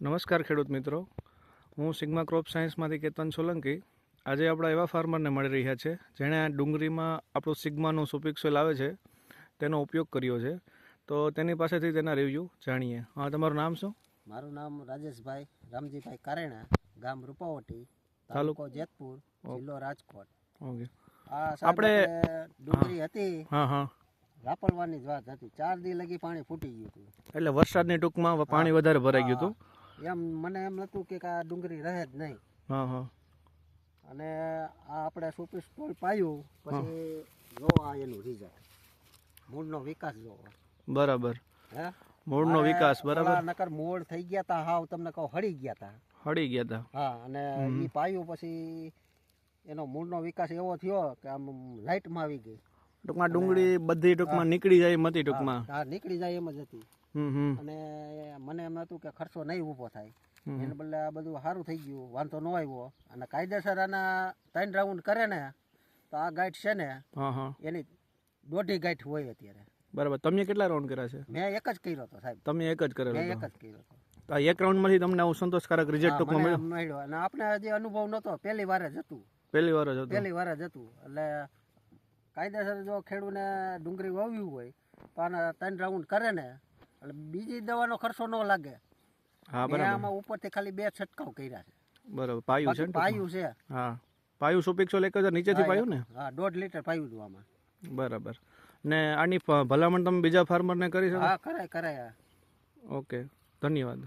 નમસ્કાર ખેડૂત મિત્રો, હું સિગ્મા ક્રોપ સાયન્સમાંથી કેતન સોલંકી. આજે આપણા એવા ફાર્મરને મળી રહ્યા છે જેણે આ ડુંગળીમાં આપણું સિગ્માનું સુપિક્સોલ આવે છે તેનો ઉપયોગ કર્યો છે. તો તેની પાસેથી તેના રિવ્યૂ જાણીએ. હા, તમારું નામ શું? મારું નામ રાજેશભાઈ રામજીભાઈ કારેણા, ગામ રૂપાવટી, તાલુકો જેતપુર, જિલ્લો રાજકોટ. ઓકે, આપણે ડુંગળી હતી, હા હા, રાપડવાની જ વાત હતી. 4 દી લગી પાણી ફૂટી ગયું હતું. એટલે વરસાદની ટૂંકમાં પાણી વધારે ભરાઈ ગયું હતું. એમ મને એમ હતું કે આ ડુંગળી રહે જ નહીં. હા હા. અને આ આપણે સુપિસ્ટોલ પાયું પછી જોવા એનું રિઝલ્ટ, મૂળનો વિકાસ જોવો. બરાબર, હે મૂળનો વિકાસ બરાબર. નકર મૂળ થઈ ગયા તા, હાવ તમને કહું હળી ગયા તા. હળી ગયા હતા. હા, અને એ પાયું પછી એનો મૂળનો વિકાસ એવો થયો કે આમ લાઇટમાં આવી ગઈ. ટૂંકમાં ડુંગળી બધી ટૂંકમાં નીકળી જાય એમ હતી ટૂંકમાં. હા, નીકળી જાય એમ જ હતી. અને મને એમ હતું કે ખર્ચો નહીં ઊભો થાય, એને બદલે આ બધું સારું થઈ ગયું, વાંધો ન આવ્યો. અને કાયદેસર આના 3 રાઉન્ડ કરે ને તો આ ગાંઠ છે ને એની 1.5 ગાંઠ હોય અત્યારે. બરાબર. તમે કેટલા રાઉન્ડ કર્યા છે? મેં એક જ કર્યો હતો સાહેબ. તમે એક જ કરેલો? મેં એક જ કર્યો હતો. તો આ એક રાઉન્ડમાંથી તમને આવું સંતોષકારક રિઝલ્ટ ટૂંકમાં મળ્યો. અને આપણે હજી અનુભવ નહોતો, પહેલી વાર જ હતું. પહેલી વાર જ હતું. પહેલી વાર જ હતું. એટલે કાયદેસર જો ખેડૂને ડુંગળી વાવ્યું હોય તો આના 3 રાઉન્ડ કરે ને એટલે બીજી દવાનો ખર્ચો ન લાગે. હા, બરાબર. આમાં ઉપરથી ખાલી 2 છંટકાવ કર્યા છે. બરાબર. પાયું છે ને? પાયું છે. હા, પાયું સુપિક્સોલ 1000 નીચેથી પાયું ને? હા, 1.5 લીટર પાયું હતું આમાં. બરાબર. ને આની ભલામણ તમે બીજા ફાર્મરને કરી શકો? હા, કરાય. ઓકે, ધન્યવાદ.